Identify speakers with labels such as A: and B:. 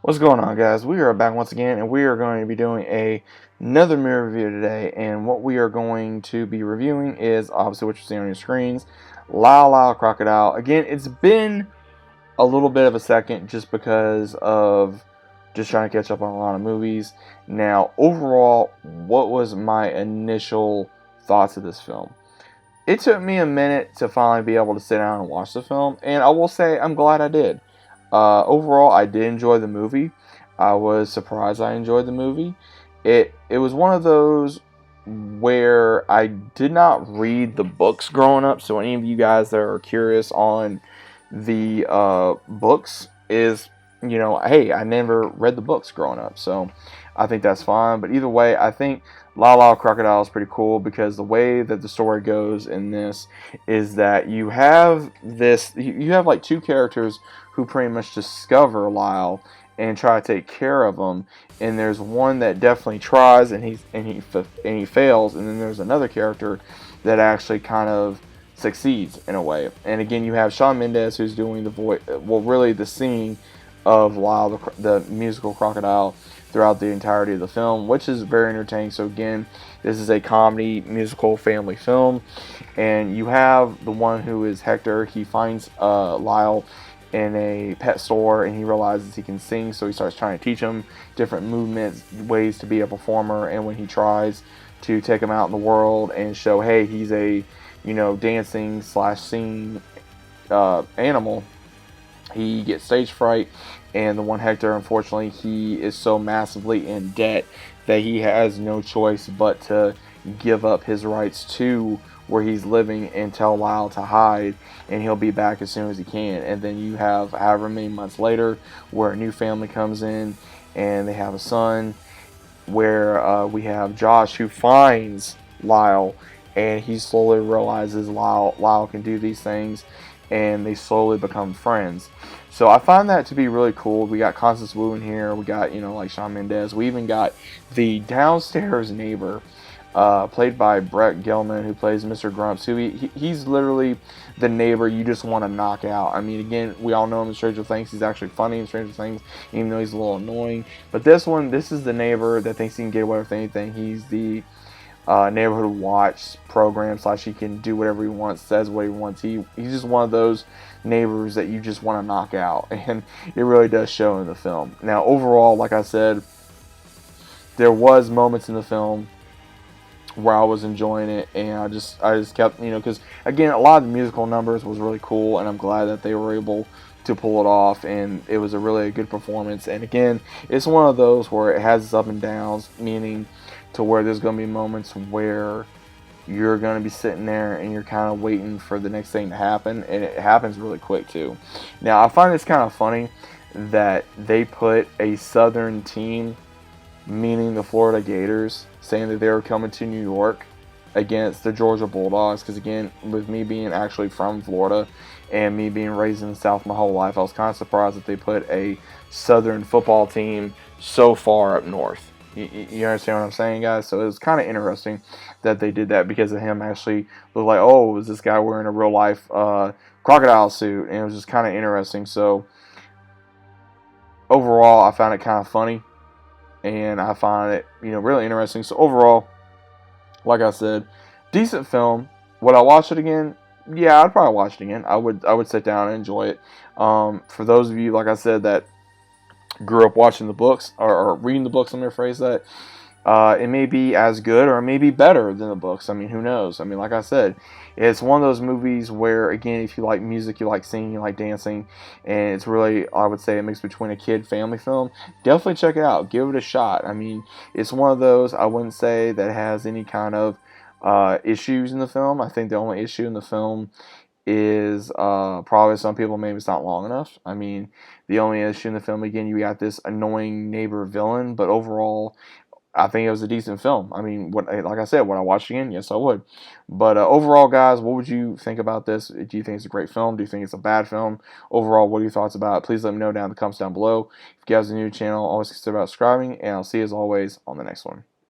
A: What's going on, guys? We are back once again, and we are going to be doing another movie review today. And what we are going to be reviewing is obviously what you're seeing on your screens, Lyle Lyle Crocodile. Again, it's been a little bit of a second just because of just trying to catch up on a lot of movies. Now, overall, what was my initial thoughts of this film? It took me a minute to finally be able to sit down and watch the film, and I will say I'm glad I did. Overall, I did enjoy the movie. I was surprised I enjoyed the movie. It was one of those where I did not read the books growing up. So any of you guys that are curious on the books is, hey, I never read the books growing up, so I think that's fine. But either way, I think Lyle Lyle Crocodile is pretty cool because the way that the story goes in this is that you have like two characters who pretty much discover Lyle and try to take care of him, and there's one that definitely tries and he fails, and then there's another character that actually kind of succeeds in a way. And again, you have Shawn Mendes who's doing the voice, well, really the singing of Lyle the musical crocodile throughout the entirety of the film, which is very entertaining. So again, this is a comedy musical family film, and you have the one who is Hector. He finds Lyle in a pet store, and he realizes he can sing, so he starts trying to teach him different movements, ways to be a performer. And when he tries to take him out in the world and show, hey, he's a dancing slash singing animal, he gets stage fright. And the one Hector, unfortunately, he is so massively in debt that he has no choice but to give up his rights to where he's living and tell Lyle to hide, and he'll be back as soon as he can. And then you have however many months later where a new family comes in and they have a son, where we have Josh who finds Lyle, and he slowly realizes Lyle can do these things, and they slowly become friends. So I find that to be really cool. We got Constance Wu in here. We got, like Shawn Mendes. We even got the downstairs neighbor, played by Brett Gelman, who plays Mr. Grumps. He's literally the neighbor you just want to knock out. I mean, again, we all know him in Stranger Things. He's actually funny in Stranger Things, even though he's a little annoying. But this is the neighbor that thinks he can get away with anything. He's the neighborhood watch program / he can do whatever he wants, says what he wants. He's just one of those neighbors that you just want to knock out, and it really does show in the film. Now, overall, like I said, there was moments in the film where I was enjoying it, and I just kept, because again, a lot of the musical numbers was really cool, and I'm glad that they were able to pull it off, and it was a really good performance. And again, it's one of those where it has its up and downs, meaning to where there's going to be moments where you're going to be sitting there and you're kind of waiting for the next thing to happen, and it happens really quick too. Now, I find it's kind of funny that they put a southern team, meaning the Florida Gators, saying that they were coming to New York against the Georgia Bulldogs, because again, with me being actually from Florida and me being raised in the South my whole life, I was kind of surprised that they put a southern football team so far up north. You understand what I'm saying, guys? So it was kind of interesting that they did that, because of him actually looked like, oh, is this guy wearing a real life crocodile suit? And it was just kind of interesting. So overall, I found it kind of funny, and I find it really interesting. So overall, like I said, decent film. Would I watch it again? Yeah, I'd probably watch it again. I would sit down and enjoy it. For those of you, like I said, that grew up watching the books or reading the books, let me rephrase that, it may be as good or it may be better than the books. I mean, who knows? I mean, like I said, it's one of those movies where, again, if you like music, you like singing, you like dancing, and it's really, I would say, a mix between a kid family film, definitely check it out. Give it a shot. I mean, it's one of those, I wouldn't say that has any kind of issues in the film. I think the only issue in the film is probably some people, maybe it's not long enough. I mean, the only issue in the film, again, you got this annoying neighbor villain, but overall, I think it was a decent film. I mean, like I said, would I watch it again? Yes, I would. But overall, guys, what would you think about this? Do you think it's a great film? Do you think it's a bad film? Overall, what are your thoughts about it? Please let me know down in the comments down below. If you guys are new to the channel, always consider about subscribing, and I'll see you as always on the next one.